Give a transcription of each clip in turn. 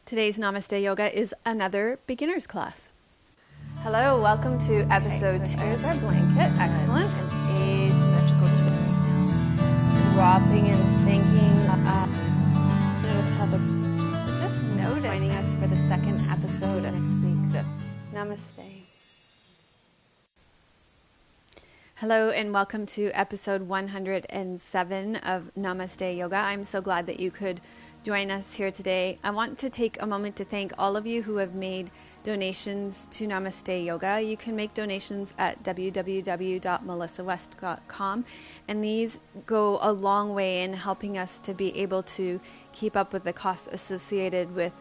Today's Namaste Yoga is another beginner's class. Hello, welcome to episode 2. There's our blanket, excellent. Asymmetrical twist. Dropping and sinking. Notice how so just notice joining us for the second episode of next week. Namaste. Hello and welcome to episode 107 of Namaste Yoga. I'm so glad that you could join us here today. I want to take a moment to thank all of you who have made donations to Namaste Yoga. You can make donations at www.melissawest.com, and these go a long way in helping us to be able to keep up with the costs associated with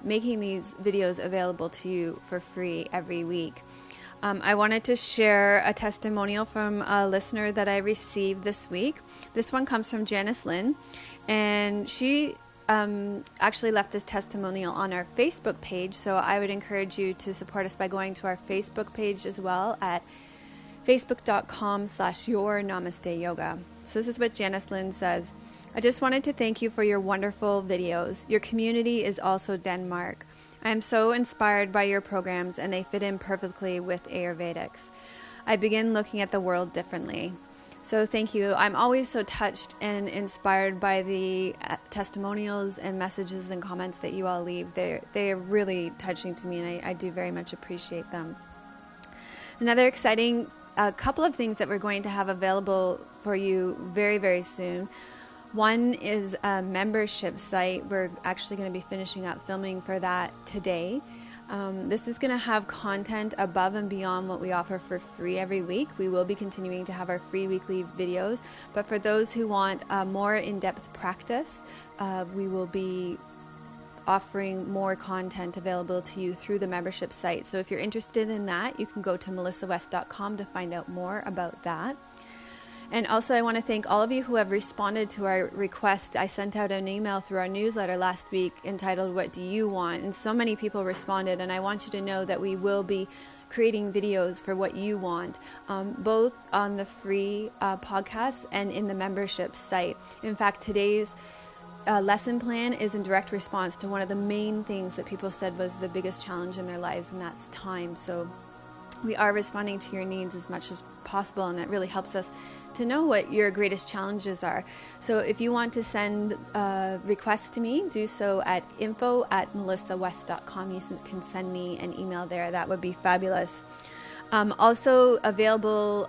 making these videos available to you for free every week. I wanted to share a testimonial from a listener that I received this week. This one comes from Janice Lynn, and she actually left this testimonial on our Facebook page, so I would encourage you to support us by going to our Facebook page as well at facebook.com/yournamasteyoga. So this is what Janice Lynn says. I just wanted to thank you for your wonderful videos. Your community is also Denmark. I am so inspired by your programs, and they fit in perfectly with Ayurvedics. I begin looking at the world differently. So thank you. I'm always so touched and inspired by the testimonials and messages and comments that you all leave. They're really touching to me, and I do very much appreciate them. Another exciting couple of things that we're going to have available for you very, very soon. One is a membership site. We're actually going to be finishing up filming for that today. This is going to have content above and beyond what we offer for free every week. We will be continuing to have our free weekly videos, but for those who want more in-depth practice, we will be offering more content available to you through the membership site. So if you're interested in that, you can go to melissawest.com to find out more about that. And also I want to thank all of you who have responded to our request. I sent out an email through our newsletter last week entitled, "What Do You Want?" And so many people responded, and I want you to know that we will be creating videos for what you want, both on the free podcast and in the membership site. In fact, today's lesson plan is in direct response to one of the main things that people said was the biggest challenge in their lives, and that's time. So we are responding to your needs as much as possible, and it really helps us to know what your greatest challenges are. So if you want to send requests to me, do so at info@melissawest.com. You can send me an email there. That would be fabulous. Also available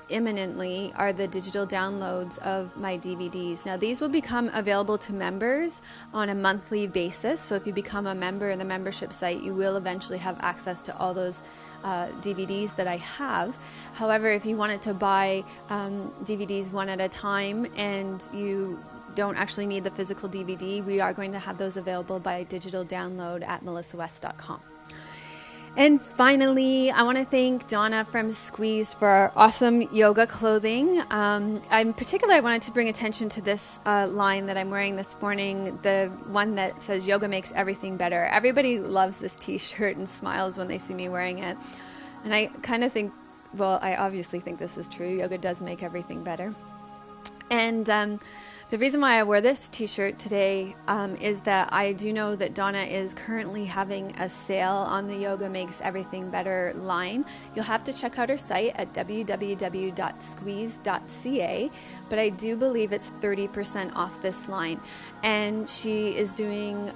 imminently are the digital downloads of my DVDs. Now these will become available to members on a monthly basis. So if you become a member in the membership site, you will eventually have access to all those DVDs that I have. However, if you wanted to buy DVDs one at a time and you don't actually need the physical DVD, we are going to have those available by digital download at melissawest.com. And finally, I want to thank Donna from Squeeze for our awesome yoga clothing. In particular, I wanted to bring attention to this line that I'm wearing this morning, the one that says, "Yoga makes everything better." Everybody loves this t-shirt and smiles when they see me wearing it. And I kind of think, well, I obviously think this is true. Yoga does make everything better. And the reason why I wear this t-shirt today is that I do know that Donna is currently having a sale on the Yoga Makes Everything Better line. You'll have to check out her site at www.squeeze.ca, but I do believe it's 30% off this line. And she is doing,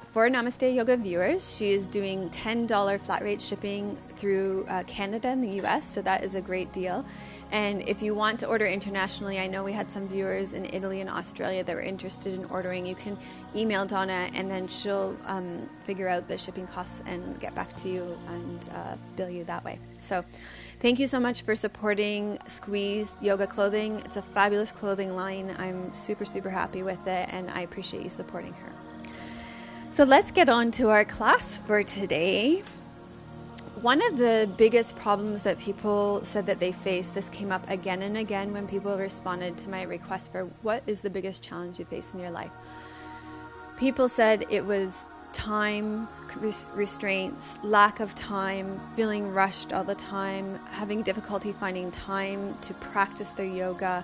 for Namaste Yoga viewers, she is doing $10 flat rate shipping through Canada and the US, so that is a great deal. And if you want to order internationally, I know we had some viewers in Italy and Australia that were interested in ordering. You can email Donna, and then she'll figure out the shipping costs and get back to you and bill you that way. So thank you so much for supporting Squeeze Yoga Clothing. It's a fabulous clothing line. I'm super, super happy with it, and I appreciate you supporting her. So let's get on to our class for today. One of the biggest problems that people said that they faced, this came up again and again when people responded to my request for what is the biggest challenge you face in your life. People said it was time restraints, lack of time, feeling rushed all the time, having difficulty finding time to practice their yoga.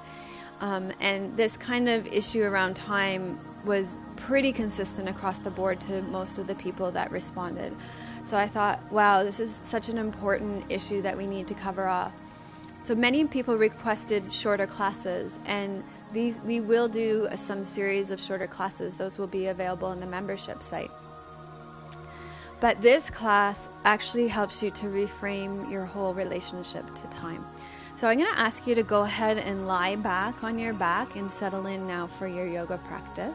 And this kind of issue around time was pretty consistent across the board to most of the people that responded. So I thought, wow, this is such an important issue that we need to cover off. So many people requested shorter classes, and we will do some series of shorter classes. Those will be available on the membership site. But this class actually helps you to reframe your whole relationship to time. So I'm going to ask you to go ahead and lie back on your back and settle in now for your yoga practice.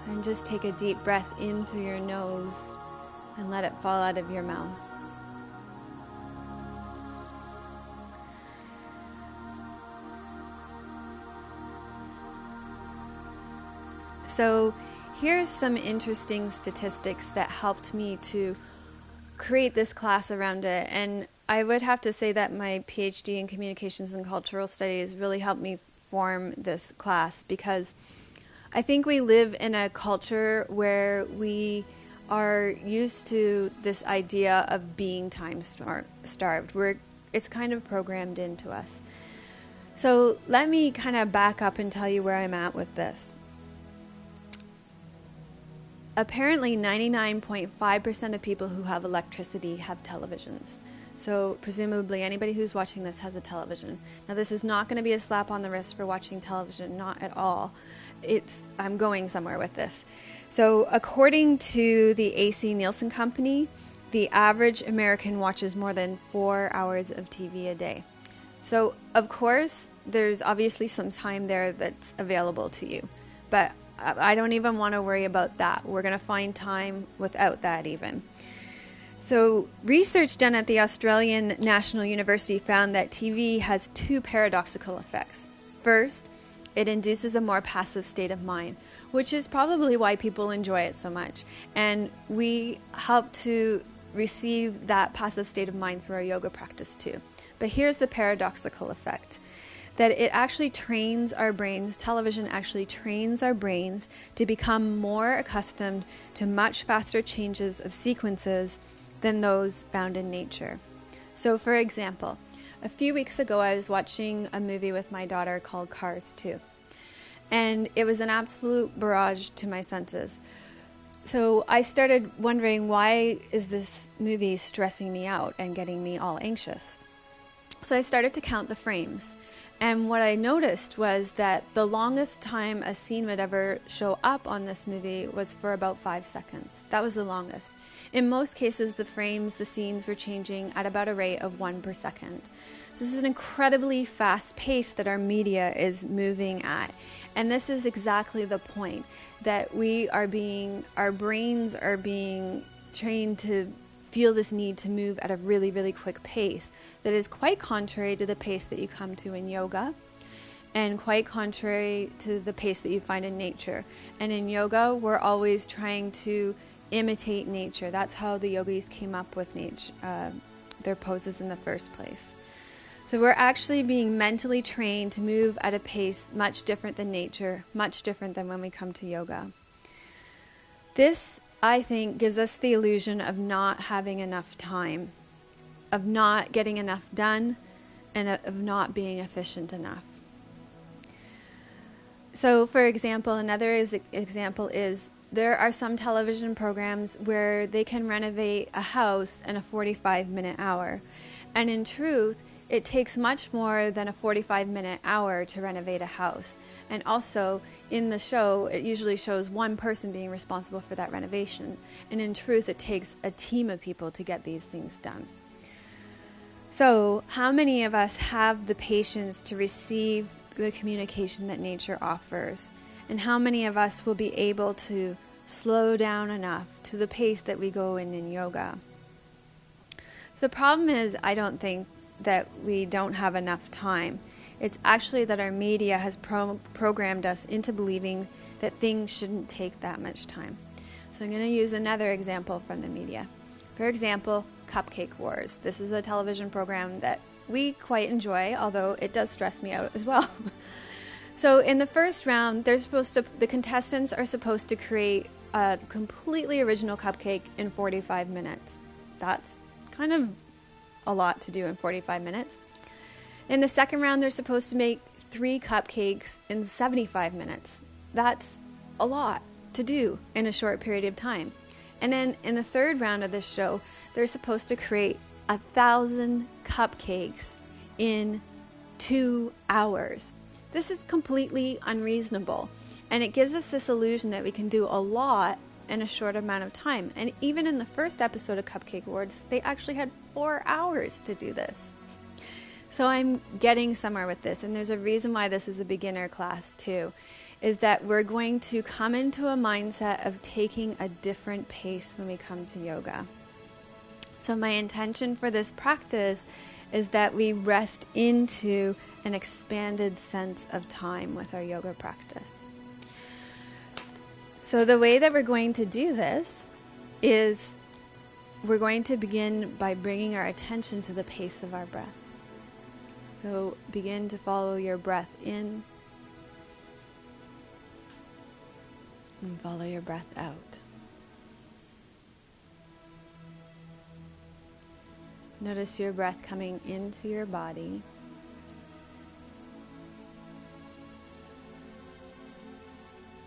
And just take a deep breath in through your nose and let it fall out of your mouth. So here's some interesting statistics that helped me to create this class around it. And I would have to say that my PhD in Communications and Cultural Studies really helped me form this class, because I think we live in a culture where we are used to this idea of being time starved. It's kind of programmed into us. So let me kind of back up and tell you where I'm at with this. Apparently 99.5% of people who have electricity have televisions. So presumably anybody who's watching this has a television. Now this is not going to be a slap on the wrist for watching television, not at all. I'm going somewhere with this. So according to the AC Nielsen Company, the average American watches more than 4 hours of TV a day. So of course, there's obviously some time there that's available to you, but I don't even want to worry about that. We're going to find time without that even. So research done at the Australian National University found that TV has two paradoxical effects. First, it induces a more passive state of mind, which is probably why people enjoy it so much. And we help to receive that passive state of mind through our yoga practice too. But here's the paradoxical effect, that it actually trains our brains, television actually trains our brains to become more accustomed to much faster changes of sequences than those found in nature. So for example, a few weeks ago I was watching a movie with my daughter called Cars 2. And it was an absolute barrage to my senses. So I started wondering, why is this movie stressing me out and getting me all anxious? So I started to count the frames. And what I noticed was that the longest time a scene would ever show up on this movie was for about 5 seconds. That was the longest. In most cases, the scenes were changing at about a rate of 1 per second. So this is an incredibly fast pace that our media is moving at. And this is exactly the point, that our brains are being trained to feel this need to move at a really, really quick pace that is quite contrary to the pace that you come to in yoga, and quite contrary to the pace that you find in nature. And in yoga, we're always trying to imitate nature. That's how the yogis came up with their poses in the first place. So we're actually being mentally trained to move at a pace much different than nature, much different than when we come to yoga. This, I think, gives us the illusion of not having enough time, of not getting enough done, and of not being efficient enough. So, for example, another example is there are some television programs where they can renovate a house in a 45-minute hour. And in truth, it takes much more than a 45-minute hour to renovate a house. And also, in the show, it usually shows one person being responsible for that renovation. And in truth, it takes a team of people to get these things done. So, how many of us have the patience to receive the communication that nature offers? And how many of us will be able to slow down enough to the pace that we go in yoga? So the problem is, I don't think that we don't have enough time. It's actually that our media has programmed us into believing that things shouldn't take that much time. So I'm going to use another example from the media. For example, Cupcake Wars. This is a television program that we quite enjoy, although it does stress me out as well. So in the first round, the contestants are supposed to create a completely original cupcake in 45 minutes. That's kind of a lot to do in 45 minutes. In the second round, they're supposed to make 3 cupcakes in 75 minutes. That's a lot to do in a short period of time. And then in the third round of this show, they're supposed to create 1,000 cupcakes in 2 hours. This is completely unreasonable. And it gives us this illusion that we can do a lot in a short amount of time. And even in the first episode of Cupcake Awards, they actually had 4 hours to do this. So I'm getting somewhere with this. And there's a reason why this is a beginner class too, is that we're going to come into a mindset of taking a different pace when we come to yoga. So my intention for this practice is that we rest into an expanded sense of time with our yoga practice. So the way that we're going to do this is we're going to begin by bringing our attention to the pace of our breath. So begin to follow your breath in and follow your breath out. Notice your breath coming into your body.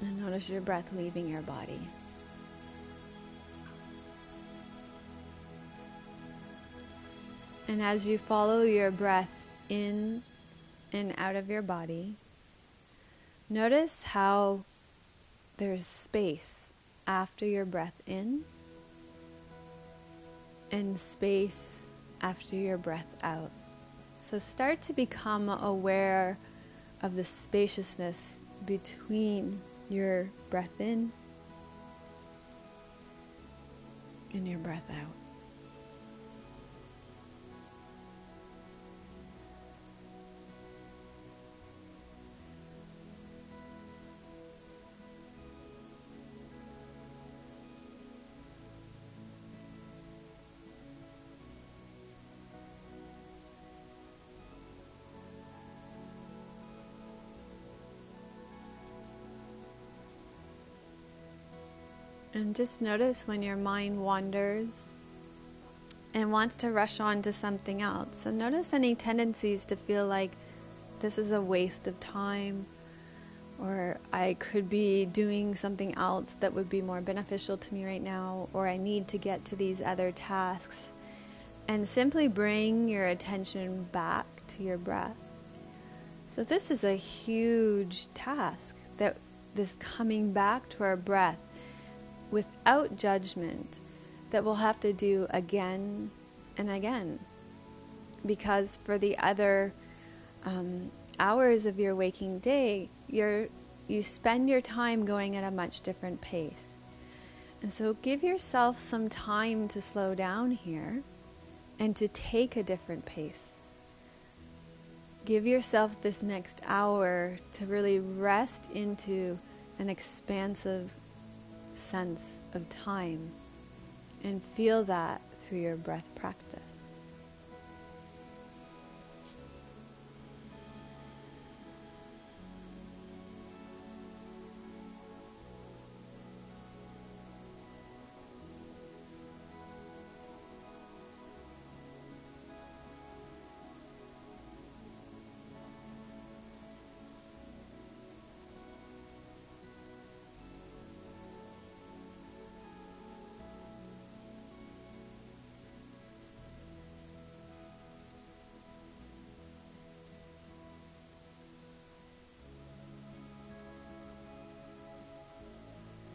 And notice your breath leaving your body. And as you follow your breath in and out of your body, notice how there's space after your breath in and space after your breath out. So start to become aware of the spaciousness between your breath in and your breath out. And just notice when your mind wanders and wants to rush on to something else. So notice any tendencies to feel like this is a waste of time, or I could be doing something else that would be more beneficial to me right now, or I need to get to these other tasks. And simply bring your attention back to your breath. So this is a huge task, that this coming back to our breath without judgment, that we'll have to do again and again. Because for the other hours of your waking day, you spend your time going at a much different pace. And so give yourself some time to slow down here and to take a different pace. Give yourself this next hour to really rest into an expansive sense of time and feel that through your breath practice.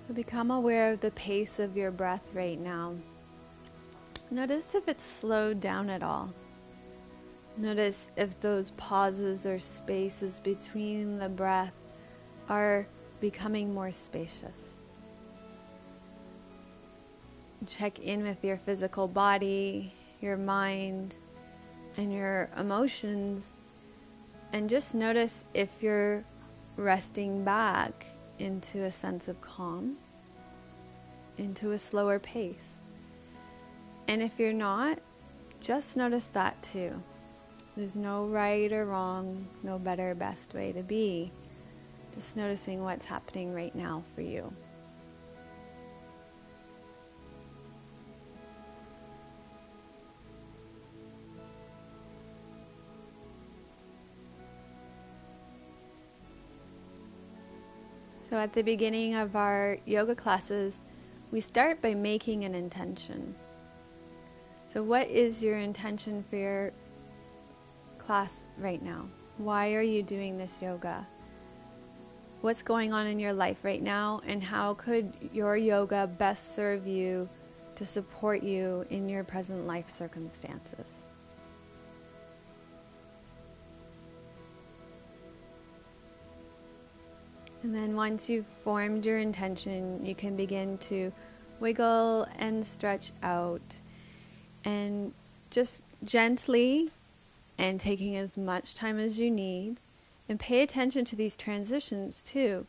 So become aware of the pace of your breath right now. Notice if it's slowed down at all. Notice if those pauses or spaces between the breath are becoming more spacious. Check in with your physical body, your mind, and your emotions, and just notice if you're resting back into a sense of calm, into a slower pace. And if you're not, just notice that too. There's no right or wrong, no better or best way to be. Just noticing what's happening right now for you. So at the beginning of our yoga classes, we start by making an intention. So what is your intention for your class right now? Why are you doing this yoga? What's going on in your life right now, and how could your yoga best serve you to support you in your present life circumstances? And then once you've formed your intention, you can begin to wiggle and stretch out, and just gently and taking as much time as you need, and pay attention to these transitions too.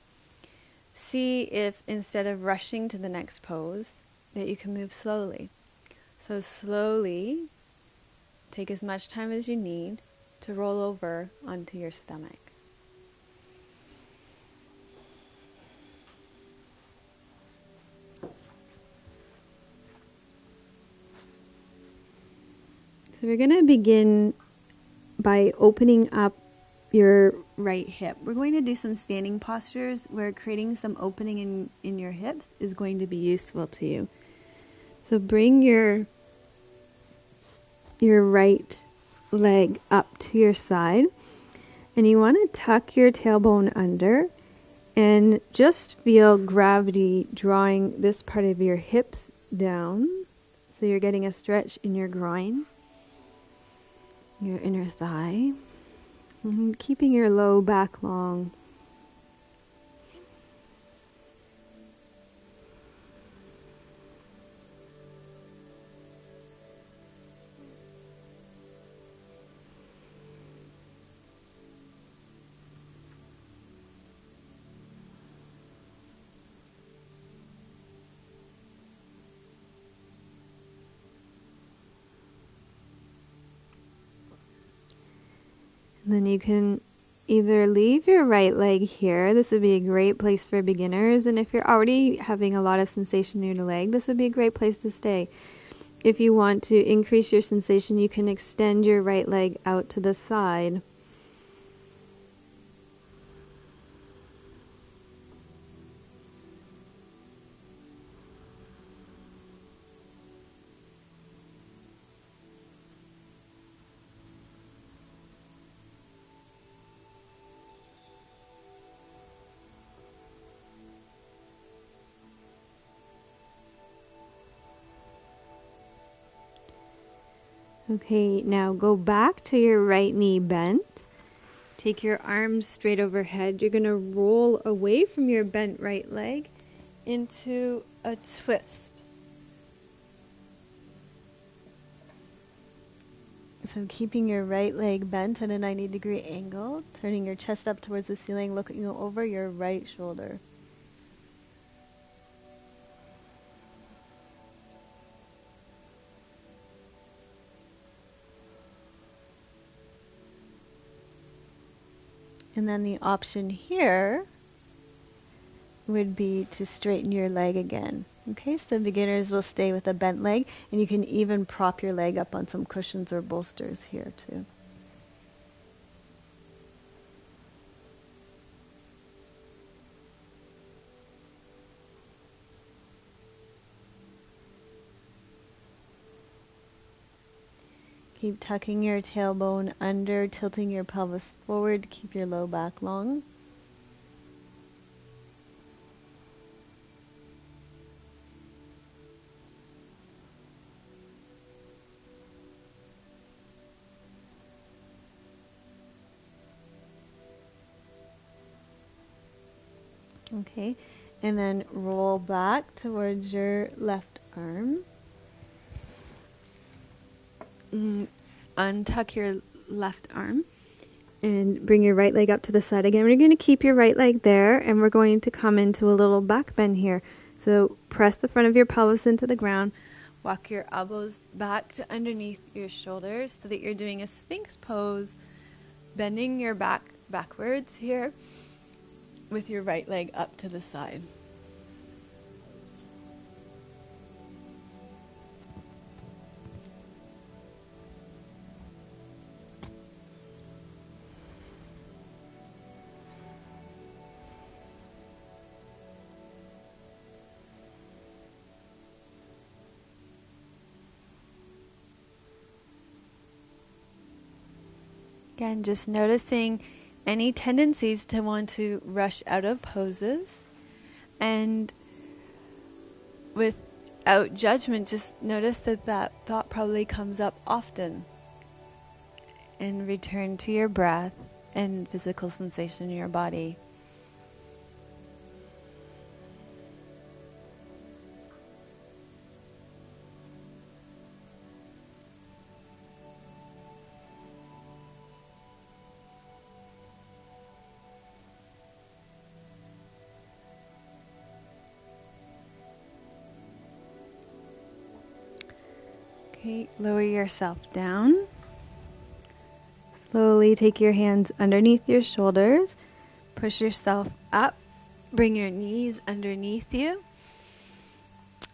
See if instead of rushing to the next pose, that you can move slowly. So slowly take as much time as you need to roll over onto your stomach. So we're going to begin by opening up your right hip. We're going to do some standing postures where creating some opening in your hips is going to be useful to you. So bring your right leg up to your side, and you want to tuck your tailbone under and just feel gravity drawing this part of your hips down. So you're getting a stretch in your groin, your inner thigh, and keeping your low back long. And then you can either leave your right leg here. This would be a great place for beginners. And if you're already having a lot of sensation in your leg, this would be a great place to stay. If you want to increase your sensation, you can extend your right leg out to the side. Okay, now go back to your right knee bent. Take your arms straight overhead. You're going to roll away from your bent right leg into a twist. So keeping your right leg bent at a 90-degree angle, turning your chest up towards the ceiling, looking over your right shoulder. And then the option here would be to straighten your leg again. Okay, so beginners will stay with a bent leg, and you can even prop your leg up on some cushions or bolsters here too. Keep tucking your tailbone under, tilting your pelvis forward, keep your low back long. Okay, and then roll back towards your left arm. Untuck your left arm and bring your right leg up to the side again. We're going to keep your right leg there, and we're going to come into a little back bend here. So press the front of your pelvis into the ground. Walk your elbows back to underneath your shoulders so that you're doing a Sphinx pose, bending your back backwards here with your right leg up to the side. Again, just noticing any tendencies to want to rush out of poses, and without judgment, just notice that that thought probably comes up often, and return to your breath and physical sensation in your body. Okay, lower yourself down. Slowly take your hands underneath your shoulders. Push yourself up. Bring your knees underneath you.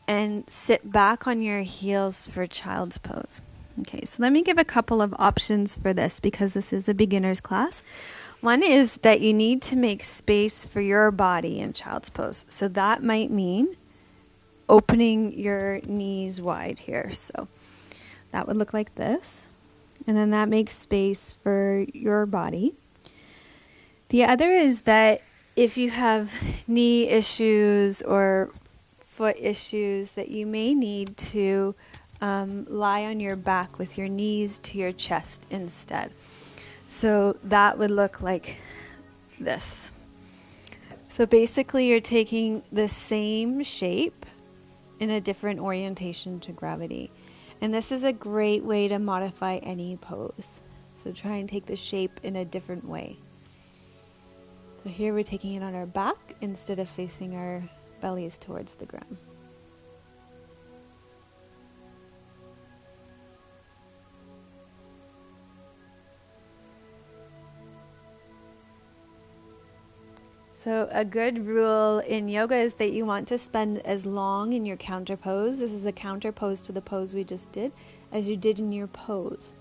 And sit back on your heels for child's pose. Okay, so let me give a couple of options for this because this is a beginner's class. One is that you need to make space for your body in child's pose. So that might mean opening your knees wide here. So that would look like this. And then that makes space for your body. The other is that if you have knee issues or foot issues, that you may need to lie on your back with your knees to your chest instead. So that would look like this. So basically you're taking the same shape in a different orientation to gravity. And this is a great way to modify any pose. So try and take the shape in a different way. So here we're taking it on our back instead of facing our bellies towards the ground. So a good rule in yoga is that you want to spend as long in your counter pose. This is a counter pose to the pose we just did, as you did in your pose.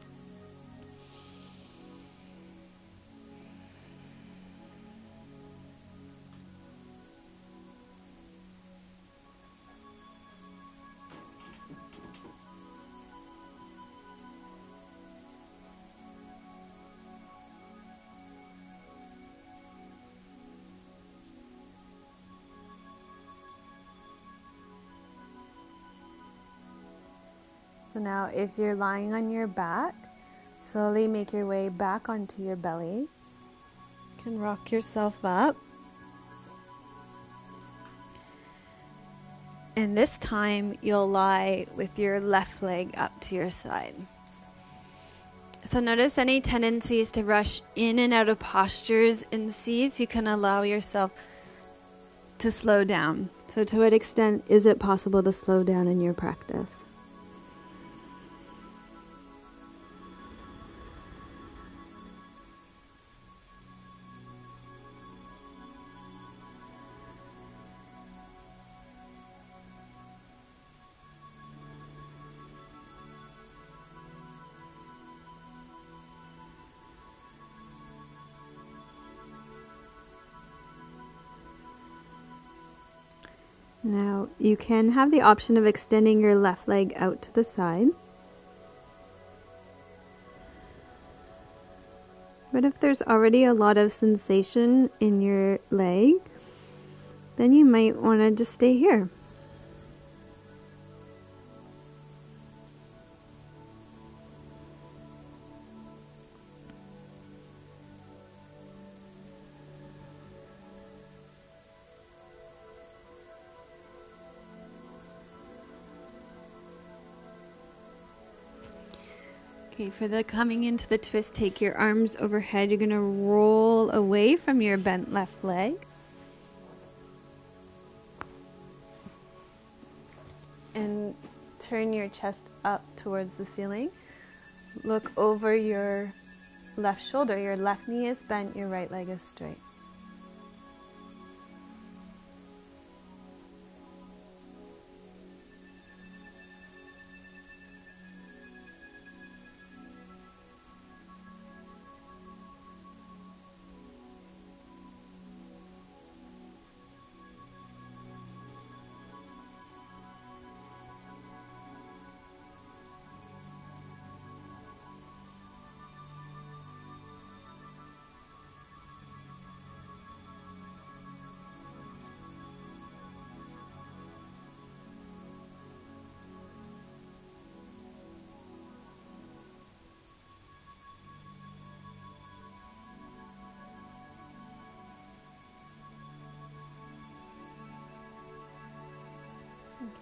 So now if you're lying on your back, slowly make your way back onto your belly. You can rock yourself up. And this time you'll lie with your left leg up to your side. So notice any tendencies to rush in and out of postures and see if you can allow yourself to slow down. So to what extent is it possible to slow down in your practice? Now, you can have the option of extending your left leg out to the side. But if there's already a lot of sensation in your leg, then you might want to just stay here. Okay, for the coming into the twist, take your arms overhead. You're going to roll away from your bent left leg. And turn your chest up towards the ceiling. Look over your left shoulder. Your left knee is bent, your right leg is straight.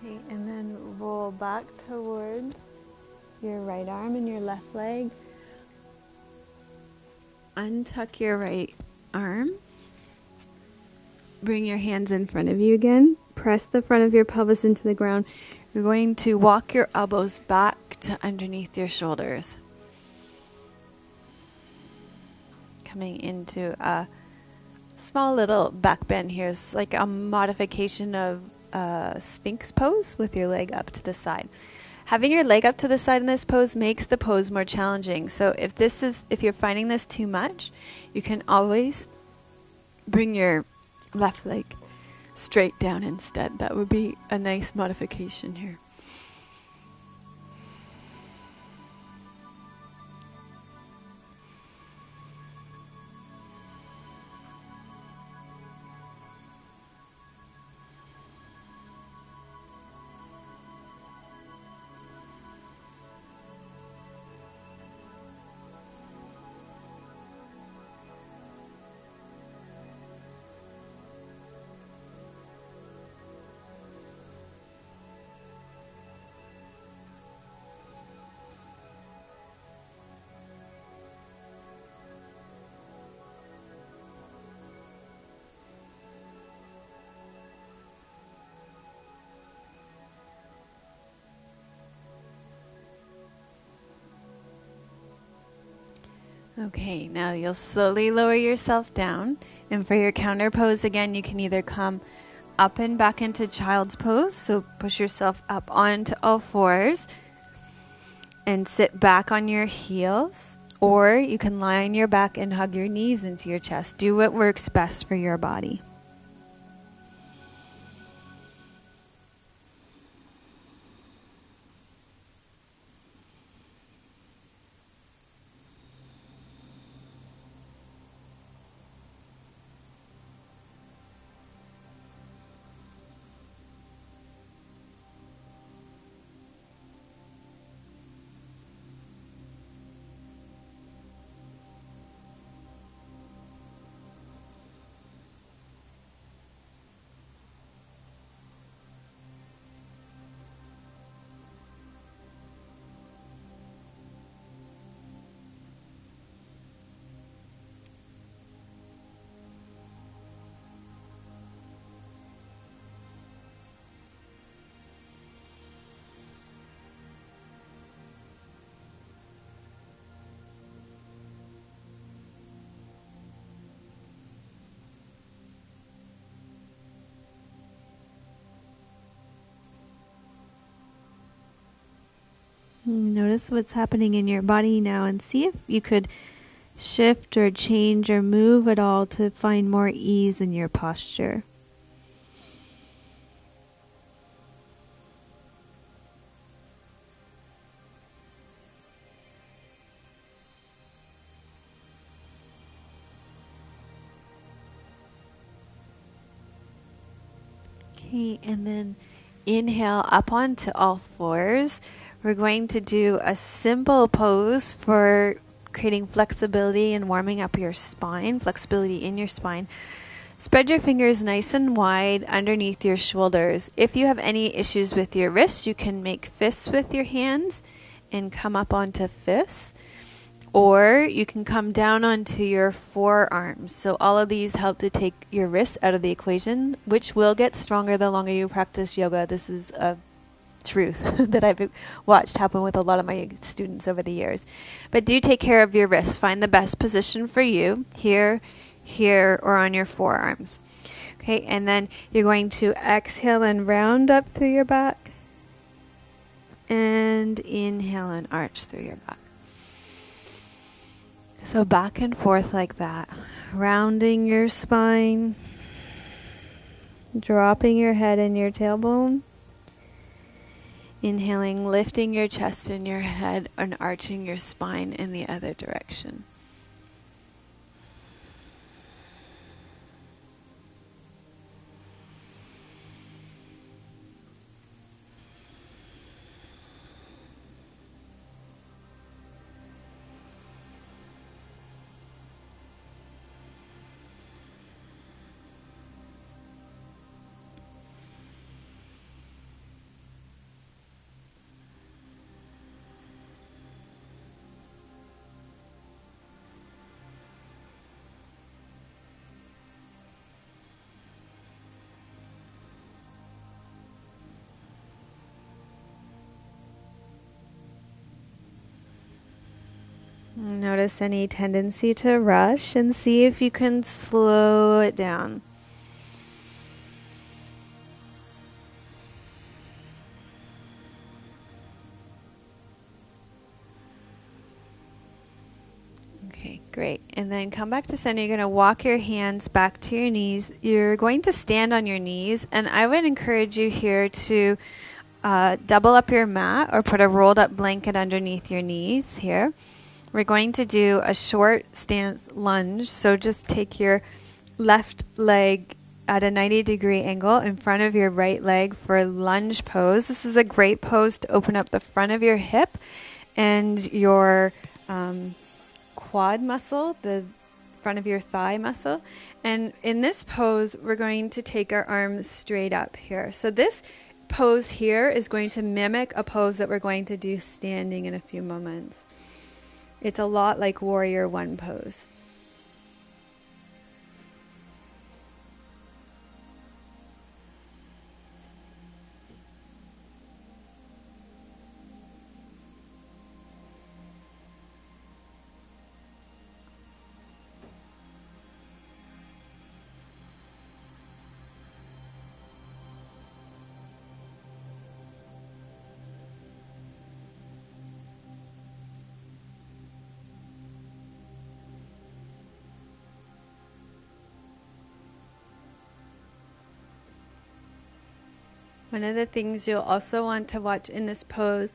Okay, and then roll back towards your right arm and your left leg. Untuck your right arm. Bring your hands in front of you again. Press the front of your pelvis into the ground. You're going to walk your elbows back to underneath your shoulders. Coming into a small little back bend here. It's like a modification of Sphinx pose with your leg up to the side. Having your leg up to the side in this pose makes the pose more challenging. So if you're finding this too much, you can always bring your left leg straight down instead. That would be a nice modification here. Okay, now you'll slowly lower yourself down. And for your counter pose, again, you can either come up and back into child's pose. So push yourself up onto all fours and sit back on your heels. Or you can lie on your back and hug your knees into your chest. Do what works best for your body. Notice what's happening in your body now and see if you could shift or change or move at all to find more ease in your posture. Okay, and then inhale up onto all fours. We're going to do a simple pose for creating flexibility and warming up your spine, flexibility in your spine. Spread your fingers nice and wide underneath your shoulders. If you have any issues with your wrists, you can make fists with your hands and come up onto fists. Or you can come down onto your forearms. So all of these help to take your wrists out of the equation, which will get stronger the longer you practice yoga. This is a truth that I've watched happen with a lot of my students over the years. But do take care of your wrists. Find the best position for you, here, here, or on your forearms. Okay, and then you're going to exhale and round up through your back. And inhale and arch through your back. So back and forth like that, rounding your spine, dropping your head and your tailbone, inhaling, lifting your chest and your head, and arching your spine in the other direction. Notice any tendency to rush and see if you can slow it down. Okay, great. And then come back to center. You're going to walk your hands back to your knees. You're going to stand on your knees, and I would encourage you here to double up your mat or put a rolled up blanket underneath your knees here. We're going to do a short stance lunge. So just take your left leg at a 90-degree angle in front of your right leg for lunge pose. This is a great pose to open up the front of your hip and your quad muscle, the front of your thigh muscle. And in this pose, we're going to take our arms straight up here. So this pose here is going to mimic a pose that we're going to do standing in a few moments. It's a lot like Warrior One pose. One of the things you'll also want to watch in this pose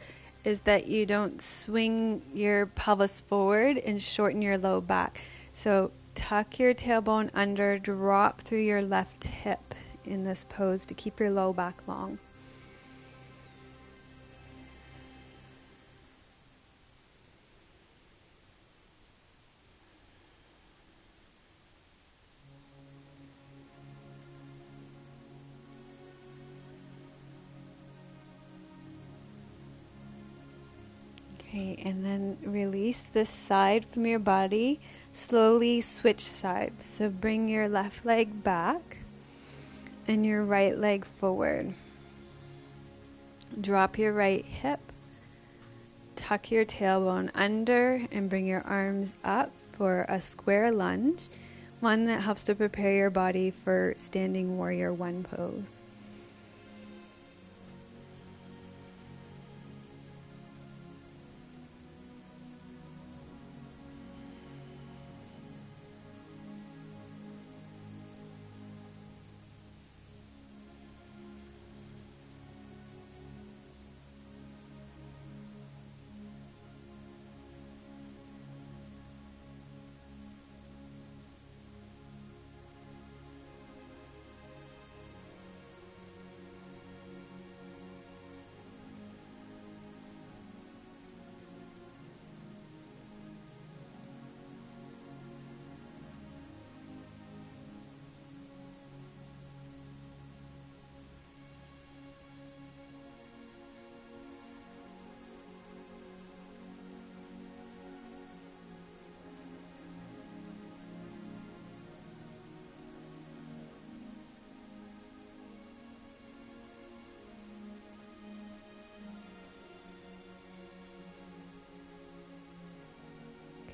is that you don't swing your pelvis forward and shorten your low back. So tuck your tailbone under, drop through your left hip in this pose to keep your low back long. Okay, and then release this side from your body. Slowly switch sides. So bring your left leg back and your right leg forward. Drop your right hip. Tuck your tailbone under and bring your arms up for a square lunge, one that helps to prepare your body for standing Warrior One pose.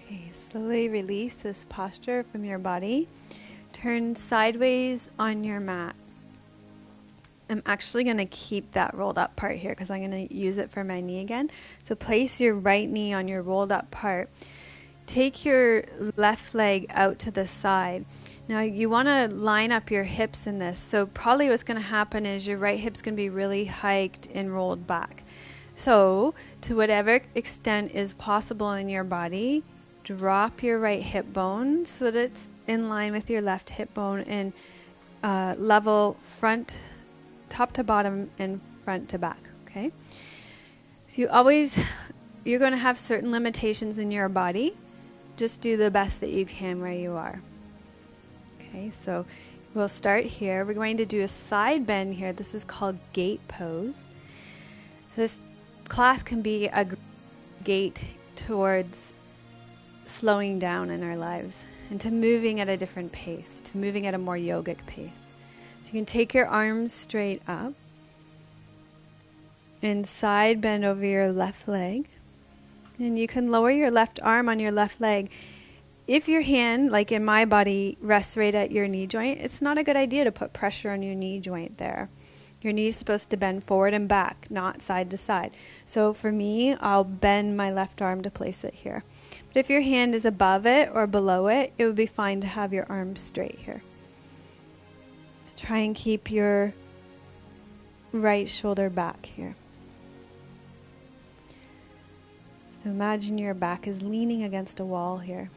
Okay, slowly release this posture from your body. Turn sideways on your mat. I'm actually going to keep that rolled up part here because I'm going to use it for my knee again. So place your right knee on your rolled up part. Take your left leg out to the side. Now you want to line up your hips in this. So probably what's going to happen is your right hip's going to be really hiked and rolled back. So to whatever extent is possible in your body, drop your right hip bone so that it's in line with your left hip bone and level front, top to bottom and front to back. Okay. So you're going to have certain limitations in your body. Just do the best that you can where you are. Okay, so we'll start here. We're going to do a side bend here. This is called gate pose. So this class can be a gate towards slowing down in our lives and to moving at a different pace, to moving at a more yogic pace. So you can take your arms straight up and side bend over your left leg. And you can lower your left arm on your left leg. If your hand, like in my body, rests right at your knee joint, it's not a good idea to put pressure on your knee joint there. Your knee is supposed to bend forward and back, not side to side. So for me, I'll bend my left arm to place it here. But if your hand is above it or below it, it would be fine to have your arms straight here. Try and keep your right shoulder back here. So imagine your back is leaning against a wall here.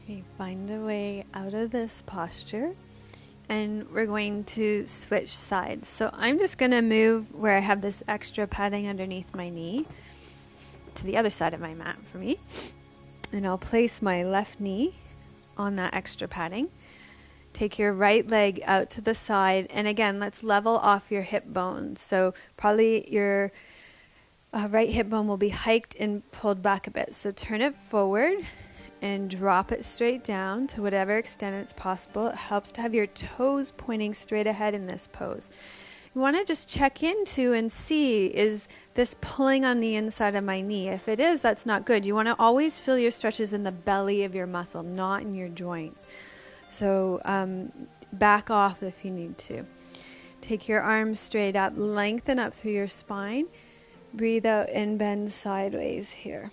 Okay, find a way out of this posture, and we're going to switch sides. So I'm just going to move where I have this extra padding underneath my knee to the other side of my mat for me, and I'll place my left knee on that extra padding. Take your right leg out to the side, and again, let's level off your hip bones. So probably your right hip bone will be hiked and pulled back a bit. So turn it forward and drop it straight down to whatever extent it's possible. It helps to have your toes pointing straight ahead in this pose. You want to just check into and see, is this pulling on the inside of my knee? If it is, that's not good. You want to always feel your stretches in the belly of your muscle, not in your joints. So back off if you need to. Take your arms straight up, lengthen up through your spine. Breathe out and bend sideways here.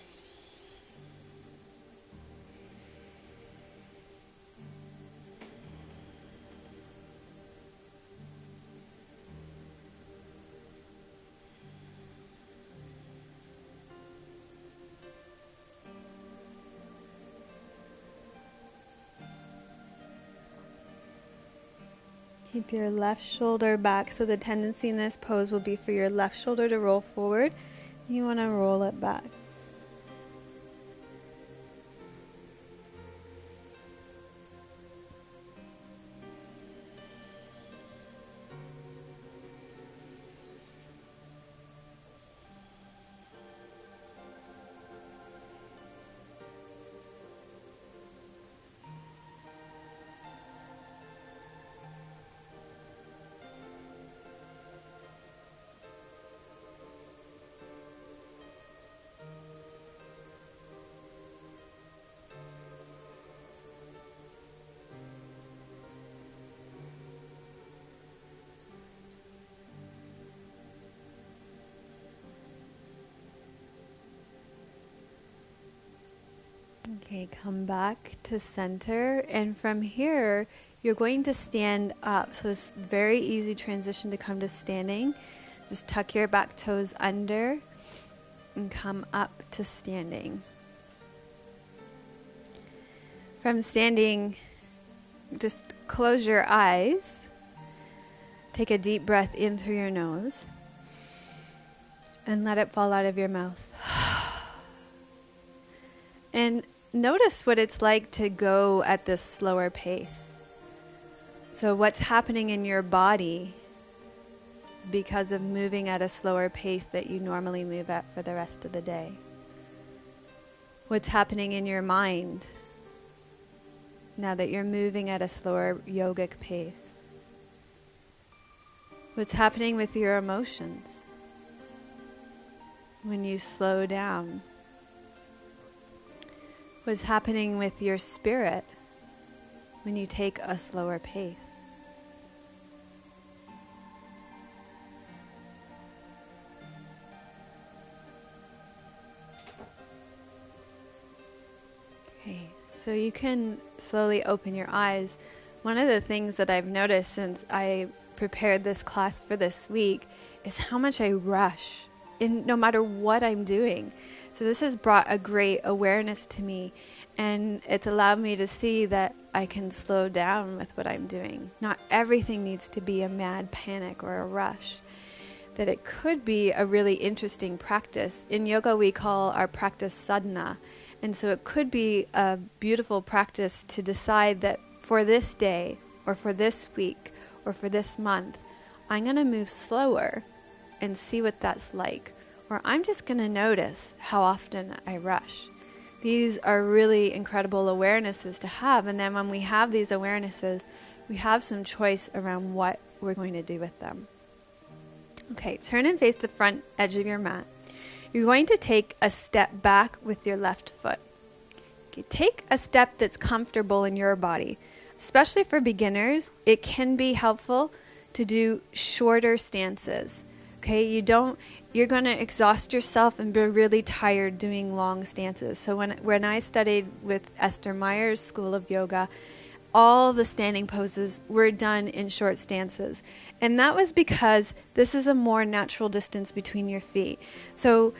Keep your left shoulder back. So the tendency in this pose will be for your left shoulder to roll forward. You want to roll it back. Okay, come back to center, and from here you're going to stand up. So this very easy transition to come to standing. Just tuck your back toes under and come up to standing. From standing, just close your eyes. Take a deep breath in through your nose and let it fall out of your mouth. And notice what it's like to go at this slower pace. So what's happening in your body because of moving at a slower pace that you normally move at for the rest of the day? What's happening in your mind now that you're moving at a slower yogic pace? What's happening with your emotions when you slow down? What's happening with your spirit when you take a slower pace? So you can slowly open your eyes. One of the things that I've noticed since I prepared this class for this week is how much I rush in no matter what I'm doing. So this has brought a great awareness to me, and it's allowed me to see that I can slow down with what I'm doing. Not everything needs to be a mad panic or a rush. That it could be a really interesting practice. In yoga, we call our practice sadhana. And so it could be a beautiful practice to decide that for this day, or for this week, or for this month, I'm going to move slower and see what that's like. Or I'm just going to notice how often I rush. These are really incredible awarenesses to have. And then when we have these awarenesses, we have some choice around what we're going to do with them. Okay, turn and face the front edge of your mat. You're going to take a step back with your left foot. Okay, take a step that's comfortable in your body. Especially for beginners, it can be helpful to do shorter stances. Okay, you're going to exhaust yourself and be really tired doing long stances. So when I studied with Esther Meyer's School of Yoga, all the standing poses were done in short stances. And that was because this is a more natural distance between your feet. So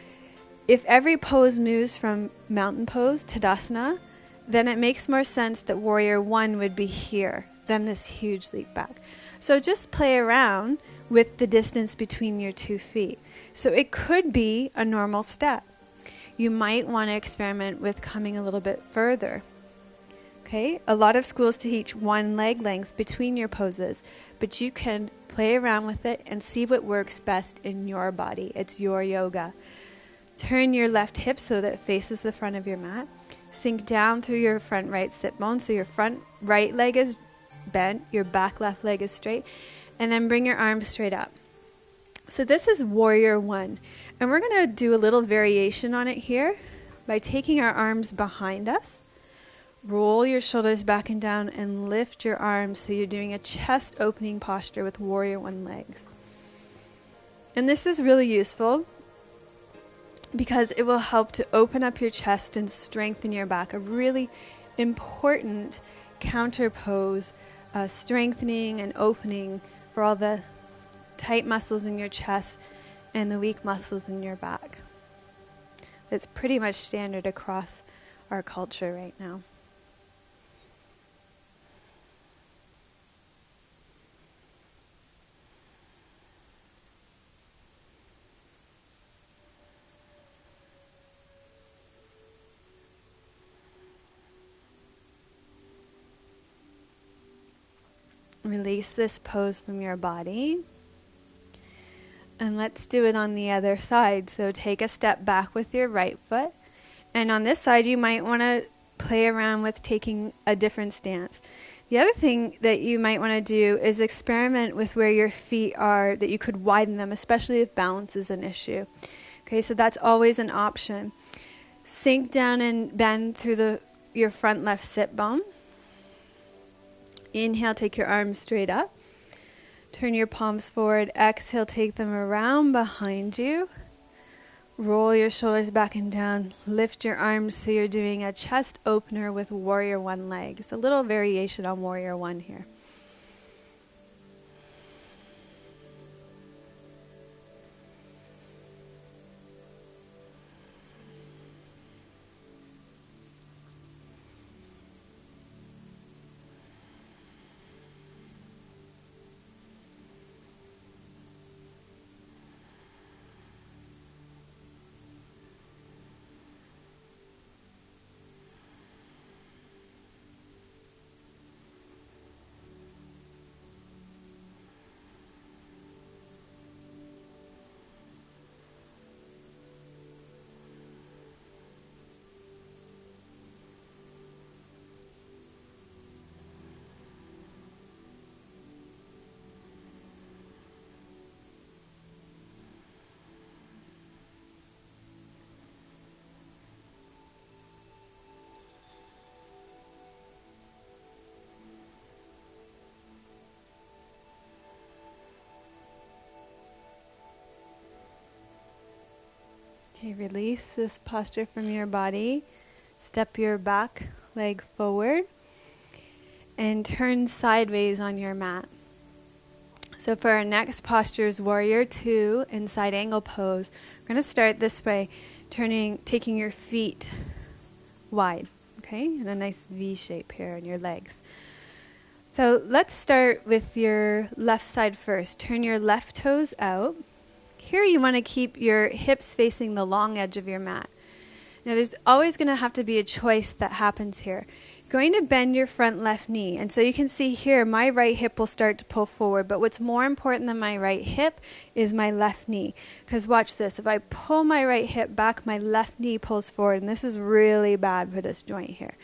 if every pose moves from mountain pose to Tadasana, then it makes more sense that warrior one would be here than this huge leap back. So just play around with the distance between your 2 feet. So it could be a normal step. You might want to experiment with coming a little bit further. Okay, a lot of schools teach 1 leg length between your poses, but you can play around with it and see what works best in your body. It's your yoga. Turn your left hip so that it faces the front of your mat. Sink down through your front right sit bone so your front right leg is bent, your back left leg is straight, and then bring your arms straight up. So this is warrior one, and we're going to do a little variation on it here by taking our arms behind us. Roll your shoulders back and down and lift your arms so you're doing a chest opening posture with warrior one legs. And this is really useful because it will help to open up your chest and strengthen your back. A really important counter pose, strengthening and opening for all the tight muscles in your chest and the weak muscles in your back. It's pretty much standard across our culture right now. Release this pose from your body. And let's do it on the other side. So take a step back with your right foot. And on this side, you might want to play around with taking a different stance. The other thing that you might want to do is experiment with where your feet are, that you could widen them, especially if balance is an issue. Okay, so that's always an option. Sink down and bend through your front left sit bone. Inhale, take your arms straight up. Turn your palms forward. Exhale, take them around behind you. Roll your shoulders back and down. Lift your arms so you're doing a chest opener with warrior one leg. It's a little variation on warrior one here. Okay, release this posture from your body. Step your back leg forward and turn sideways on your mat. So for our next posture is Warrior Two in side angle pose. We're going to start this way, taking your feet wide, okay, in a nice V shape here in your legs. So let's start with your left side first. Turn your left toes out. Here you want to keep your hips facing the long edge of your mat. Now there's always going to have to be a choice that happens here. You're going to bend your front left knee, and so you can see here my right hip will start to pull forward, but what's more important than my right hip is my left knee. Because watch this, if I pull my right hip back, my left knee pulls forward, and this is really bad for this joint here.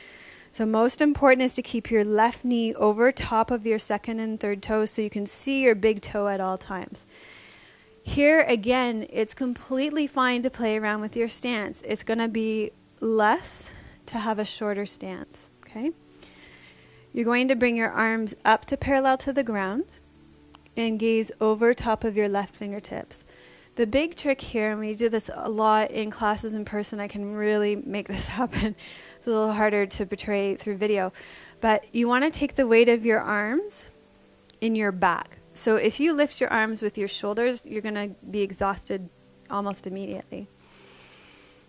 So most important is to keep your left knee over top of your second and third toes so you can see your big toe at all times. Here again, it's completely fine to play around with your stance. It's going to be less to have a shorter stance, okay? You're going to bring your arms up to parallel to the ground and gaze over top of your left fingertips. The big trick here, and we do this a lot in classes in person, I can really make this happen. It's a little harder to portray through video, but you want to take the weight of your arms in your back. So if you lift your arms with your shoulders, you're going to be exhausted almost immediately.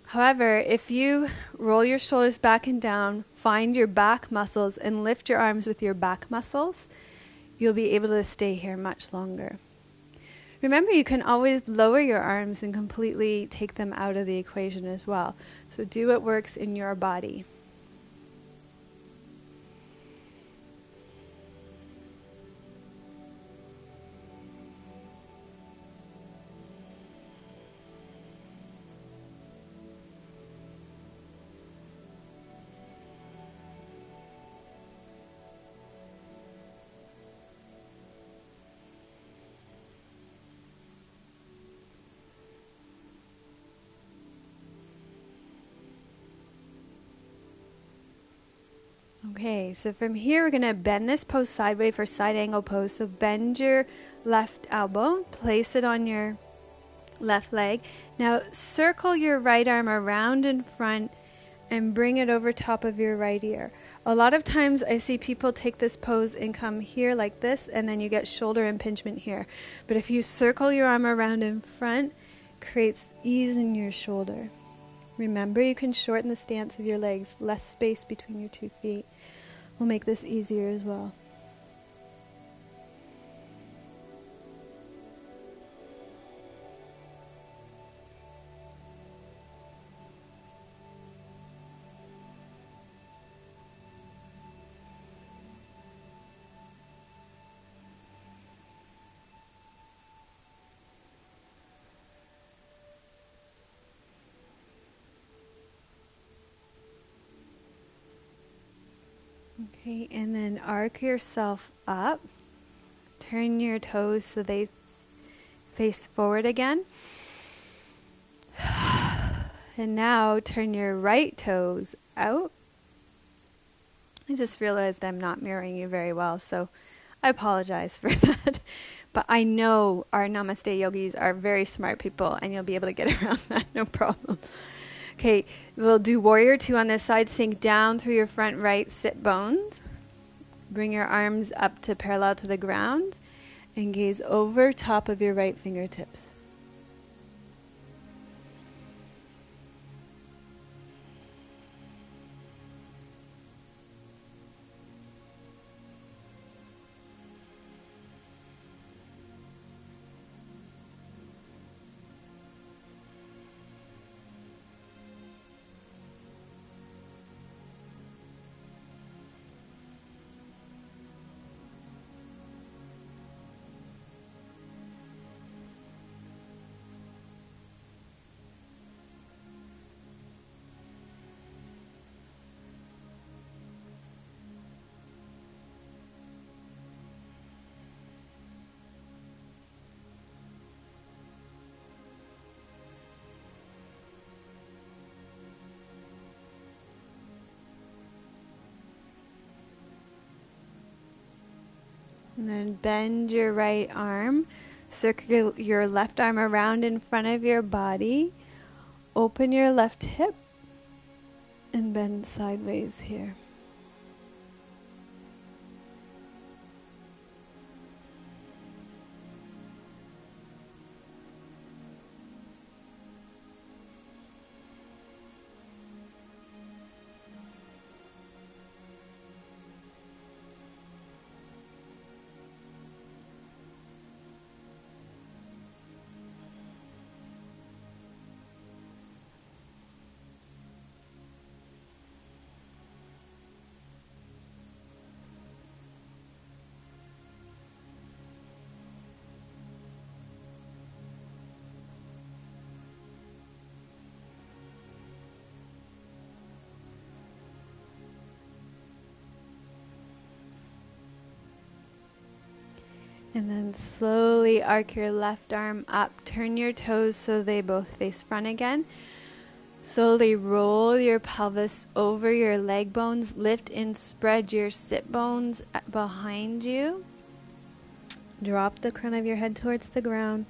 However, if you roll your shoulders back and down, find your back muscles, and lift your arms with your back muscles, you'll be able to stay here much longer. Remember, you can always lower your arms and completely take them out of the equation as well. So do what works in your body. Okay, so from here we're going to bend this pose sideways for side angle pose. So bend your left elbow, place it on your left leg. Now circle your right arm around in front and bring it over top of your right ear. A lot of times I see people take this pose and come here like this, and then you get shoulder impingement here. But if you circle your arm around in front, it creates ease in your shoulder. Remember, you can shorten the stance of your legs. Less space between your 2 feet will make this easier as well. Okay, and then arc yourself up. Turn your toes so they face forward again. And now turn your right toes out. I just realized I'm not mirroring you very well, so I apologize for that. But I know our Namaste yogis are very smart people, and you'll be able to get around that, no problem. Okay, we'll do Warrior Two on this side. Sink down through your front right sit bones. Bring your arms up to parallel to the ground and gaze over top of your right fingertips. And then bend your right arm. Circle your left arm around in front of your body. Open your left hip and bend sideways here. And then slowly arc your left arm up. Turn your toes so they both face front again. Slowly roll your pelvis over your leg bones. Lift and spread your sit bones behind you. Drop the crown of your head towards the ground.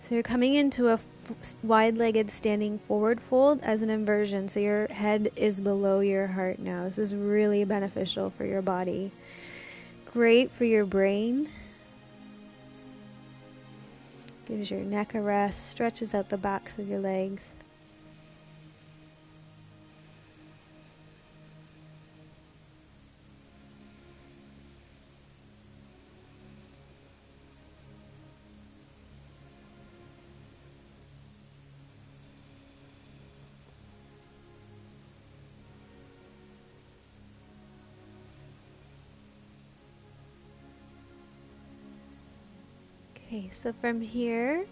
So you're coming into a wide-legged standing forward fold as an inversion. So your head is below your heart now. This is really beneficial for your body. Great for your brain. Gives your neck a rest. Stretches out the backs of your legs. Okay, so from here,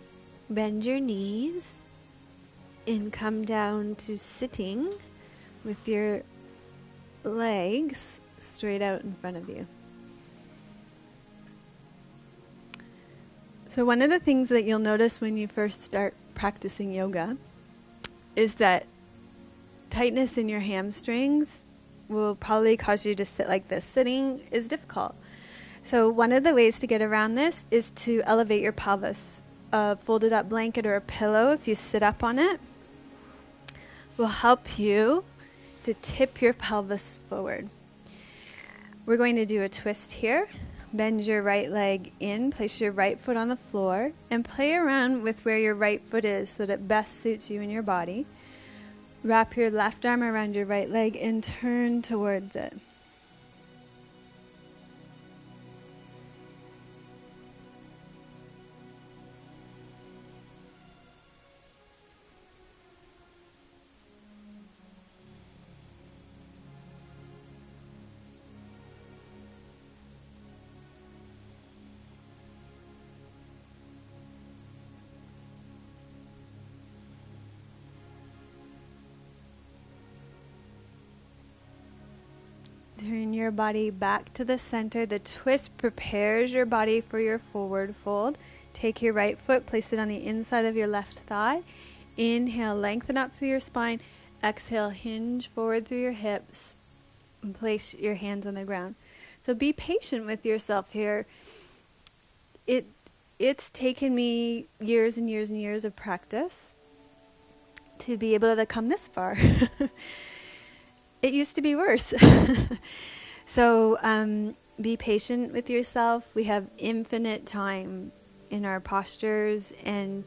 bend your knees and come down to sitting with your legs straight out in front of you. So one of the things that you'll notice when you first start practicing yoga is that tightness in your hamstrings will probably cause you to sit like this. Sitting is difficult. So one of the ways to get around this is to elevate your pelvis. A folded up blanket or a pillow, if you sit up on it, will help you to tip your pelvis forward. We're going to do a twist here. Bend your right leg in, place your right foot on the floor, and play around with where your right foot is so that it best suits you and your body. Wrap your left arm around your right leg and turn towards it. Turn your body back to the center. The twist prepares your body for your forward fold. Take your right foot, place it on the inside of your left thigh. Inhale, lengthen up through your spine. Exhale, hinge forward through your hips. And place your hands on the ground. So be patient with yourself here. It's taken me years and years and years of practice to be able to come this far. It used to be worse. So be patient with yourself. We have infinite time in our postures, and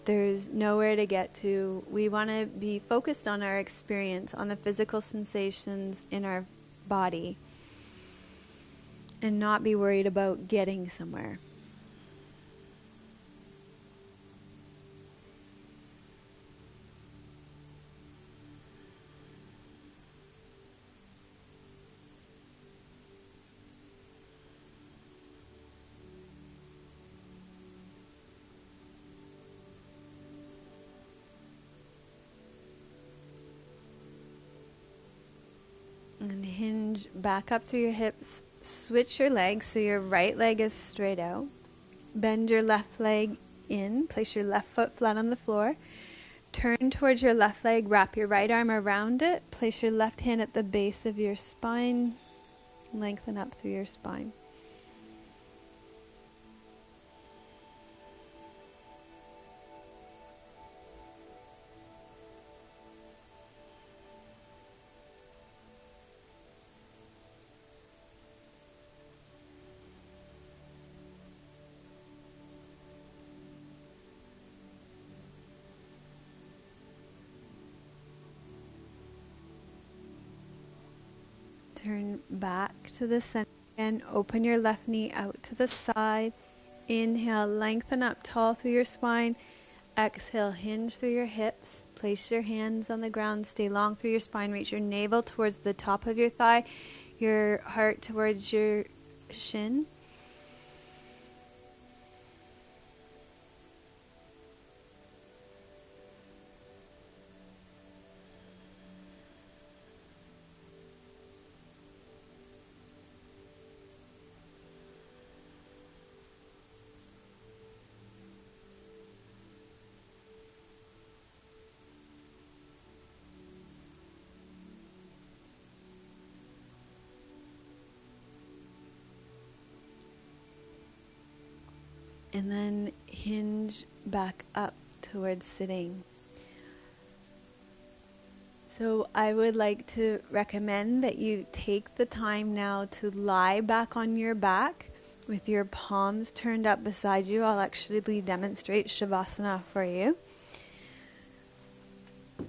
there's nowhere to get to. We want to be focused on our experience, on the physical sensations in our body, and not be worried about getting somewhere. And hinge back up through your hips. Switch your legs so your right leg is straight out. Bend your left leg in. Place your left foot flat on the floor. Turn towards your left leg. Wrap your right arm around it. Place your left hand at the base of your spine. Lengthen up through your spine. Turn back to the center again. Open your left knee out to the side. Inhale, lengthen up tall through your spine. Exhale, hinge through your hips. Place your hands on the ground. Stay long through your spine. Reach your navel towards the top of your thigh. Your heart towards your shin. And then hinge back up towards sitting. So I would like to recommend that you take the time now to lie back on your back with your palms turned up beside you. I'll actually demonstrate Shavasana for you. So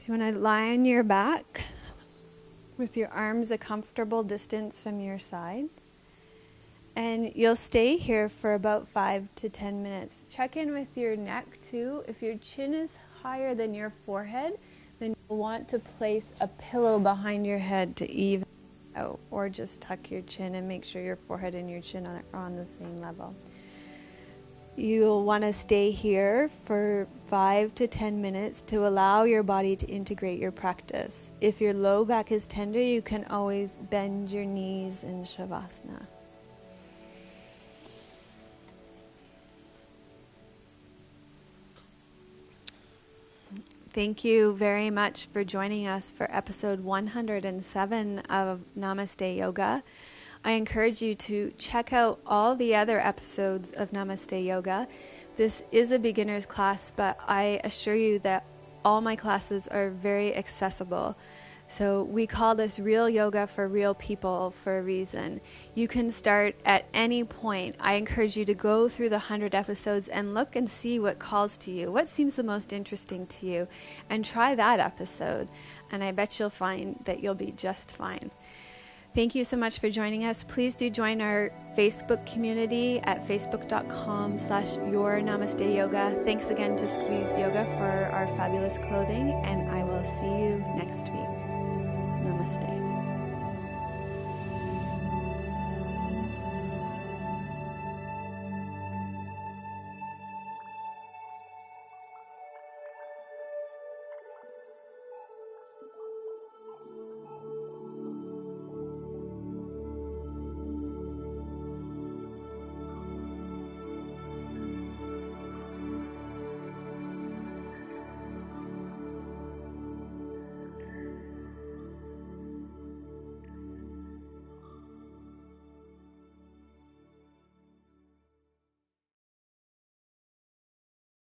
you want to lie on your back with your arms a comfortable distance from your sides. And you'll stay here for about 5 to 10 minutes. Check in with your neck too. If your chin is higher than your forehead, then you'll want to place a pillow behind your head to even out, or just tuck your chin and make sure your forehead and your chin are on the same level. You'll want to stay here for 5 to 10 minutes to allow your body to integrate your practice. If your low back is tender, you can always bend your knees in Shavasana. Thank you very much for joining us for episode 107 of Namaste Yoga. I encourage you to check out all the other episodes of Namaste Yoga. This is a beginner's class, but I assure you that all my classes are very accessible. So we call this real yoga for real people for a reason. You can start at any point. I encourage you to go through the 100 episodes and look and see what calls to you, what seems the most interesting to you, and try that episode. And I bet you'll find that you'll be just fine. Thank you so much for joining us. Please do join our Facebook community at facebook.com/yournamasteyoga. Thanks again to Squeeze Yoga for our fabulous clothing, and I will see you next week.